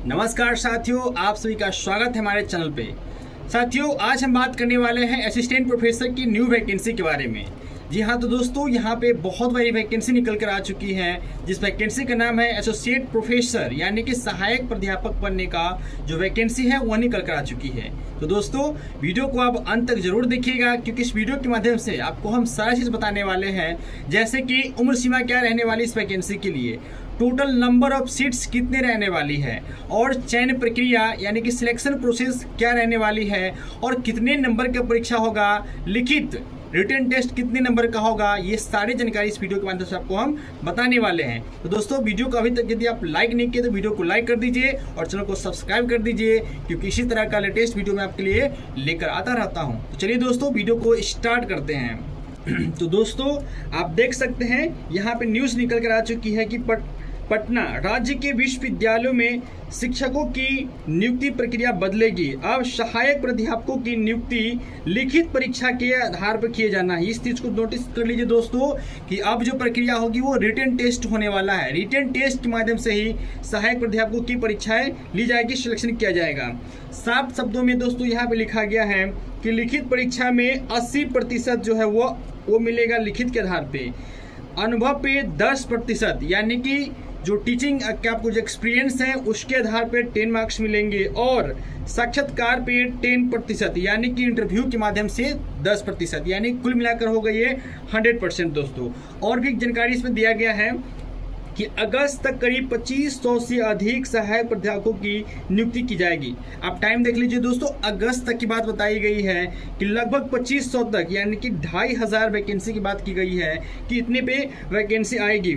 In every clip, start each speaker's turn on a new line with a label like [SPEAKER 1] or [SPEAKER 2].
[SPEAKER 1] नमस्कार साथियों, आप सभी का स्वागत है हमारे चैनल पे। साथियों, आज हम बात करने वाले हैं असिस्टेंट प्रोफेसर की न्यू वैकेंसी के बारे में। जी हाँ, तो दोस्तों यहाँ पे बहुत बड़ी वैकेंसी निकल कर आ चुकी है, जिस वैकेंसी का नाम है एसोसिएट प्रोफेसर यानी कि सहायक प्राध्यापक बनने का जो वैकेंसी है वह निकल कर आ चुकी है। तो दोस्तों वीडियो को आप अंत तक जरूर देखिएगा, क्योंकि इस वीडियो के माध्यम से आपको हम सारी चीज़ बताने वाले हैं, जैसे कि उम्र सीमा क्या रहने वाली इस वैकेंसी के लिए, टोटल नंबर ऑफ सीट्स कितने रहने वाली है, और चयन प्रक्रिया यानी कि सिलेक्शन प्रोसेस क्या रहने वाली है, और कितने नंबर का परीक्षा होगा, लिखित रिटन टेस्ट कितने नंबर का होगा, ये सारी जानकारी इस वीडियो के माध्यम से आपको हम बताने वाले हैं। तो दोस्तों वीडियो को अभी तक यदि आप लाइक नहीं किए तो वीडियो को लाइक कर दीजिए और चैनल को सब्सक्राइब कर दीजिए, क्योंकि इसी तरह का लेटेस्ट वीडियो मैं आपके लिए लेकर आता रहता हूँ। तो चलिए दोस्तों वीडियो को स्टार्ट करते हैं। तो दोस्तों आप देख सकते हैं यहाँ पे न्यूज़ निकल कर आ चुकी है कि पटना राज्य के विश्वविद्यालयों में शिक्षकों की नियुक्ति प्रक्रिया बदलेगी। अब सहायक प्राध्यापकों की नियुक्ति लिखित परीक्षा के आधार पर किए जाना है। इस चीज को नोटिस कर लीजिए दोस्तों कि अब जो प्रक्रिया होगी वो रिटन टेस्ट होने वाला है। रिटन टेस्ट के माध्यम से ही सहायक प्राध्यापकों की परीक्षाएं ली जाएगी, सिलेक्शन किया जाएगा। साफ शब्दों में दोस्तों यहाँ पे लिखा गया है कि लिखित परीक्षा में 80% जो है वो मिलेगा लिखित के आधार पे, अनुभव पे 10%, यानी कि जो टीचिंग का आपको जो एक्सपीरियंस है उसके आधार पे 10 मार्क्स मिलेंगे, और साक्षात्कार पे 10%, यानी कि इंटरव्यू के माध्यम से 10%, यानी कुल मिलाकर हो गई है 100% दोस्तों। और भी जानकारी इसमें दिया गया है कि अगस्त तक करीब 2500 से अधिक सहायक प्राध्यापकों की नियुक्ति की जाएगी। आप टाइम देख लीजिए दोस्तों, अगस्त तक की बात बताई गई है कि लगभग 2500 तक, यानी कि 2500 वैकेंसी की बात की गई है कि इतने पे वैकेंसी आएगी।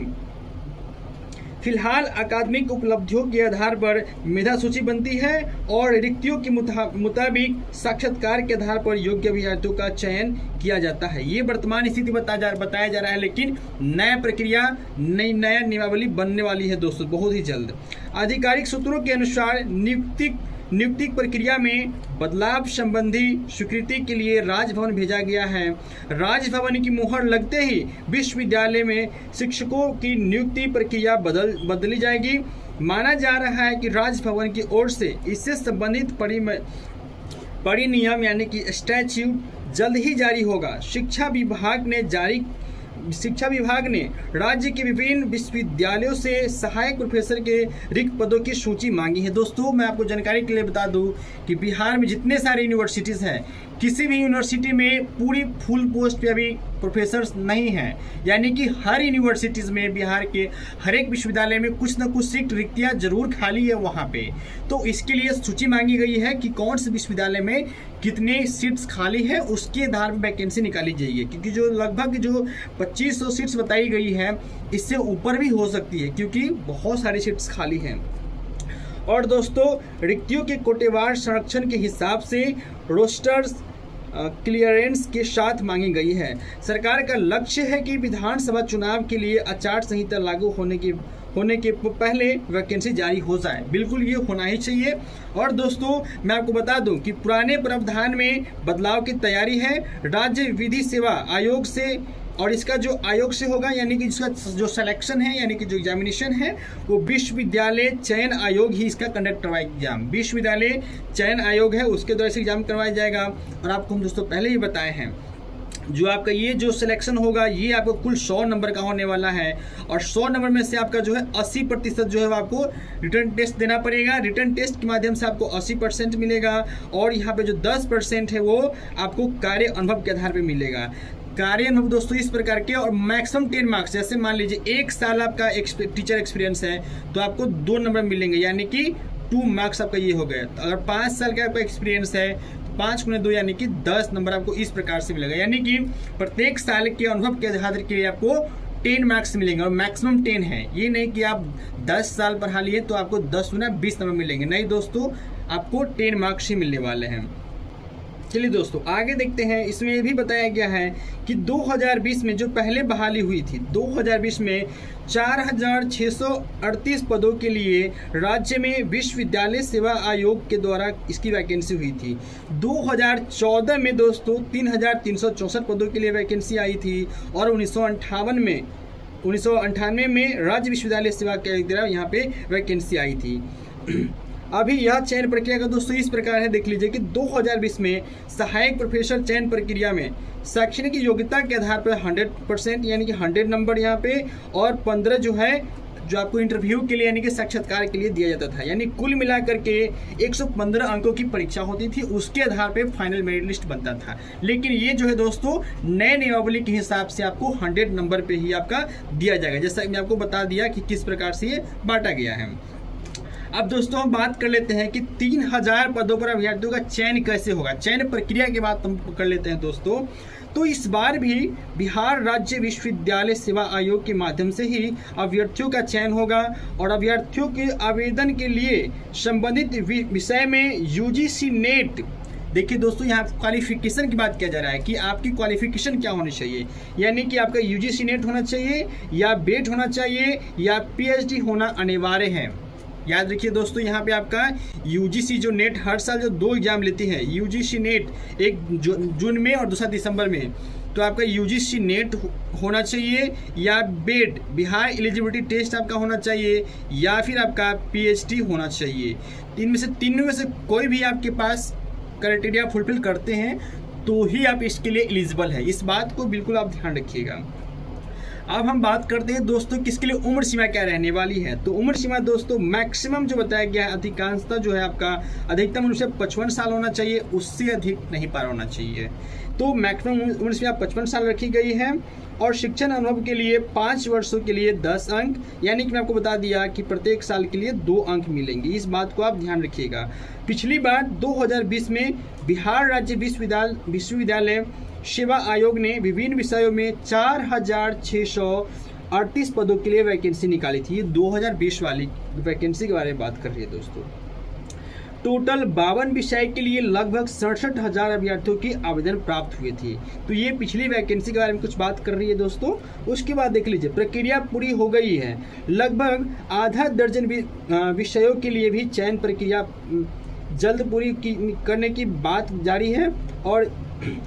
[SPEAKER 1] फिलहाल अकादमिक उपलब्धियों के आधार पर मेधा सूची बनती है और रिक्तियों के मुताबिक साक्षात्कार के आधार पर योग्य अभ्यर्थियों का चयन किया जाता है। ये वर्तमान स्थिति बताया जा रहा है, लेकिन नया प्रक्रिया नया नियमावली बनने वाली है दोस्तों बहुत ही जल्द। आधिकारिक सूत्रों के अनुसार नियुक्ति प्रक्रिया में बदलाव संबंधी स्वीकृति के लिए राजभवन भेजा गया है। राजभवन की मुहर लगते ही विश्वविद्यालय में शिक्षकों की नियुक्ति प्रक्रिया बदली जाएगी। माना जा रहा है कि राजभवन की ओर से इससे संबंधित परिनियम यानी कि स्टैट्यूट जल्द ही जारी होगा। शिक्षा विभाग ने राज्य के विभिन्न विश्वविद्यालयों से सहायक प्रोफेसर के रिक्त पदों की सूची मांगी है। दोस्तों मैं आपको जानकारी के लिए बता दूं कि बिहार में जितने सारे यूनिवर्सिटीज़ हैं, किसी भी यूनिवर्सिटी में पूरी फुल पोस्ट पे अभी प्रोफेसर्स नहीं हैं, यानी कि हर यूनिवर्सिटीज़ में बिहार के हर एक विश्वविद्यालय में कुछ न कुछ सीट रिक्तियाँ जरूर खाली है वहाँ पे। तो इसके लिए सूची मांगी गई है कि कौन से विश्वविद्यालय में कितने सीट्स खाली है, उसके आधार पर वैकेंसी निकाली जाएगी, क्योंकि जो लगभग जो 2500 सीट्स बताई गई है इससे ऊपर भी हो सकती है, क्योंकि बहुत सारी सीट्स खाली हैं। और दोस्तों रिक्तियों के कोटेवार संरक्षण के हिसाब से रोस्टर्स क्लियरेंस के साथ मांगी गई है। सरकार का लक्ष्य है कि विधानसभा चुनाव के लिए आचार संहिता लागू होने के पहले वैकेंसी जारी हो जाए। बिल्कुल ये होना ही चाहिए। और दोस्तों मैं आपको बता दूं कि पुराने प्रावधान में बदलाव की तैयारी है। राज्य विधि सेवा आयोग से, और इसका जो आयोग से होगा, यानी कि इसका जो सिलेक्शन है यानी कि जो एग्जामिनेशन है वो विश्वविद्यालय चयन आयोग ही इसका कंडक्ट करवाएगा। एग्जाम विश्वविद्यालय चयन आयोग है, उसके द्वारा से एग्जाम करवाया जाएगा। और आपको हम दोस्तों पहले ही बताए हैं जो आपका ये जो सिलेक्शन होगा ये आपको कुल 100 नंबर का होने वाला है, और 100 नंबर में से आपका जो है 80% जो है वो आपको रिटर्न टेस्ट देना पड़ेगा। रिटर्न टेस्ट के माध्यम से आपको 80% मिलेगा, और यहाँ पे जो 10% है वो आपको कार्य अनुभव के आधार पर मिलेगा। कार्य अनुभव दोस्तों इस प्रकार के, और मैक्सिमम 10 मार्क्स, जैसे मान लीजिए 1 साल आपका टीचर एक्सपीरियंस है तो आपको 2 नंबर मिलेंगे, यानी कि 2 मार्क्स आपका ये हो गया। तो अगर 5 साल का आपका एक्सपीरियंस है 5 × 2 यानी कि 10 नंबर आपको इस प्रकार से मिलेगा, यानी कि प्रत्येक साल के अनुभव के आधार के लिए आपको 10 मार्क्स मिलेंगे, और मैक्सिमम 10 है। ये नहीं कि आप 10 साल पढ़ा लिए तो आपको 10 × 20 नंबर मिलेंगे, नहीं दोस्तों, आपको 10 मार्क्स ही मिलने वाले हैं। चलिए दोस्तों आगे देखते हैं। इसमें ये भी बताया गया है कि 2020 में जो पहले बहाली हुई थी, 2020 में 4638 पदों के लिए राज्य में विश्वविद्यालय सेवा आयोग के द्वारा इसकी वैकेंसी हुई थी। 2014 में दोस्तों 3364 पदों के लिए वैकेंसी आई थी, और 1998 में राज्य विश्वविद्यालय सेवा के द्वारा यहाँ पे वैकेंसी आई थी। अभी यह चयन प्रक्रिया का दोस्तों इस प्रकार है, देख लीजिए कि 2020 में सहायक प्रोफेसर चयन प्रक्रिया में शैक्षणिक योग्यता के आधार पर 100% यानी कि 100 नंबर यहाँ पे, और 15 जो है जो आपको इंटरव्यू के लिए यानी कि साक्षात्कार के लिए दिया जाता था। यानी कुल मिलाकर के 115 अंकों की परीक्षा होती थी, उसके आधार पे फाइनल मेरिट लिस्ट बनता था। लेकिन ये जो है दोस्तों नए नियमावली के हिसाब से आपको 100 नंबर पे ही आपका दिया जाएगा, जैसा मैं आपको बता दिया कि किस प्रकार से ये बांटा गया है। अब दोस्तों हम बात कर लेते हैं कि 3000 पदों पर अभ्यर्थियों का चयन कैसे होगा। चयन प्रक्रिया की बात हम कर लेते हैं दोस्तों। तो इस बार भी बिहार राज्य विश्वविद्यालय सेवा आयोग के माध्यम से ही अभ्यर्थियों का चयन होगा, और अभ्यर्थियों के आवेदन के लिए संबंधित विषय में यूजीसी नेट, देखिए दोस्तों यहाँ क्वालिफिकेशन की बात किया जा रहा है कि आपकी क्वालिफिकेशन क्या होनी चाहिए, यानी कि आपका यूजीसी नेट होना चाहिए या बेट होना चाहिए या पीएचडी होना अनिवार्य है। याद रखिए दोस्तों, यहाँ पे आपका यूजीसी जो नेट हर साल जो 2 एग्जाम लेती है, यूजीसी नेट एक जून में और दूसरा दिसंबर में, तो आपका यूजीसी नेट होना चाहिए या बेट बिहार एलिजिबिलिटी टेस्ट आपका होना चाहिए या फिर आपका पीएचडी होना चाहिए। तीन में से कोई भी आपके पास क्राइटेरिया फुलफिल करते हैं तो ही आप इसके लिए एलिजिबल है। इस बात को बिल्कुल आप ध्यान रखिएगा। अब हम बात करते हैं दोस्तों किसके लिए उम्र सीमा क्या रहने वाली है। तो उम्र सीमा दोस्तों मैक्सिमम जो बताया गया है, अधिकांशतः जो है आपका अधिकतम उम्र से 55 साल होना चाहिए, उससे अधिक नहीं पार होना चाहिए। तो मैक्सिमम उम्र सीमा 55 साल रखी गई है, और शिक्षण अनुभव के लिए 5 वर्षों के लिए 10 अंक, यानी कि मैं आपको बता दिया कि प्रत्येक साल के लिए 2 अंक मिलेंगे। इस बात को आप ध्यान रखिएगा। पिछली बार 2020 में बिहार राज्य विश्वविद्यालय सेवा आयोग ने विभिन्न विषयों में 4638 पदों के लिए वैकेंसी निकाली थी। 2020 वाली वैकेंसी के बारे में बात कर रही है दोस्तों। टोटल 52 विषय के लिए लगभग 67,000 अभ्यर्थियों की आवेदन प्राप्त हुए थे। तो ये पिछली वैकेंसी के बारे में कुछ बात कर रही है दोस्तों। उसके बाद देख लीजिए प्रक्रिया पूरी हो गई है, लगभग आधा दर्जन विषयों के लिए भी चयन प्रक्रिया जल्द पूरी करने की बात जारी है, और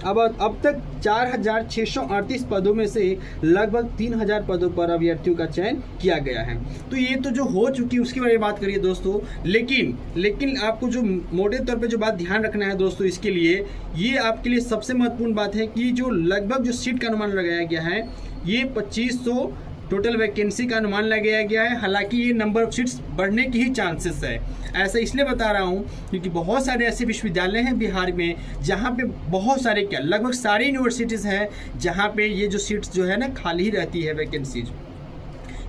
[SPEAKER 1] अब तक 4638 पदों में से लगभग 3000 पदों पर अभ्यर्थियों का चयन किया गया है। तो ये तो जो हो चुकी है उसके बारे में बात करिए दोस्तों। लेकिन आपको जो मोटे तौर पे जो बात ध्यान रखना है दोस्तों, इसके लिए ये आपके लिए सबसे महत्वपूर्ण बात है कि जो लगभग जो सीट का अनुमान लगाया गया है, ये 2500 टोटल वैकेंसी का अनुमान लगाया गया है। हालांकि ये नंबर ऑफ सीट्स बढ़ने की ही चांसेस है। ऐसा इसलिए बता रहा हूँ क्योंकि बहुत सारे ऐसे विश्वविद्यालय हैं बिहार में जहाँ पे बहुत सारे लगभग सारी यूनिवर्सिटीज़ हैं जहाँ पे ये जो सीट्स जो है ना खाली ही रहती है वैकेंसीज,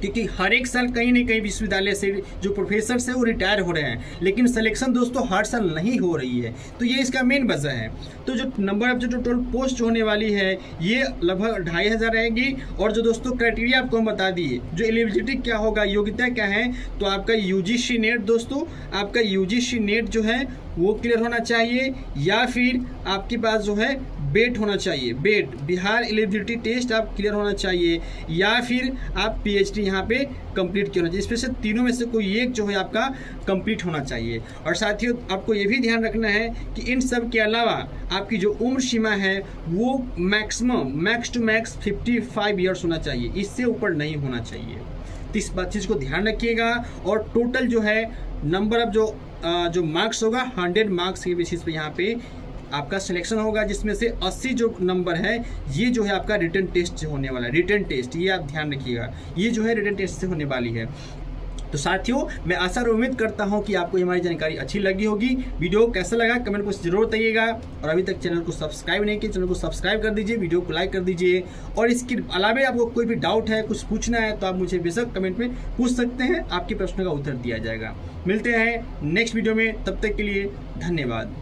[SPEAKER 1] क्योंकि हर एक साल कहीं ना कहीं विश्वविद्यालय से जो प्रोफेसर हैं वो रिटायर हो रहे हैं, लेकिन सिलेक्शन दोस्तों हर साल नहीं हो रही है। तो ये इसका मेन वजह है। तो जो नंबर ऑफ जो टोटल पोस्ट होने वाली है ये लगभग 2500 रहेगी। और जो दोस्तों क्राइटेरिया आपको हम बता दिए, जो एलिजिबिलिटी क्या होगा, योग्यता क्या है, तो आपका यूजीसी नेट दोस्तों, आपका यूजीसी नेट जो है वो क्लियर होना चाहिए, या फिर आपके पास जो है बेट होना चाहिए, बेट बिहार एलिजिबिलिटी टेस्ट आप क्लियर होना चाहिए, या फिर आप पीएचडी यहाँ पे कंप्लीट किया होना चाहिए। इसमें से तीनों में से कोई एक जो है आपका कंप्लीट होना चाहिए। और साथियों आपको ये भी ध्यान रखना है कि इन सब के अलावा आपकी जो उम्र सीमा है वो मैक्स टू मैक्स 55 ईयर्स होना चाहिए, इससे ऊपर नहीं होना चाहिए। तो इस चीज़ को ध्यान रखिएगा। और टोटल जो है नंबर ऑफ जो मार्क्स होगा 100 मार्क्स के बेसिस पे यहाँ पे आपका सिलेक्शन होगा, जिसमें से 80 जो नंबर है ये जो है आपका रिटन टेस्ट होने वाला है। रिटन टेस्ट ये आप ध्यान रखिएगा, ये जो है रिटन टेस्ट से होने वाली है। तो साथियों मैं आशा और उम्मीद करता हूं कि आपको हमारी जानकारी अच्छी लगी होगी। वीडियो कैसा लगा कमेंट को जरूर बताइएगा, और अभी तक चैनल को सब्सक्राइब नहीं किया चैनल को सब्सक्राइब कर दीजिए, वीडियो को लाइक कर दीजिए। और इसके अलावा आपको कोई भी डाउट है, कुछ पूछना है, तो आप मुझे बेशक कमेंट में पूछ सकते हैं, आपके प्रश्नों का उत्तर दिया जाएगा। मिलते हैं नेक्स्ट वीडियो में, तब तक के लिए धन्यवाद।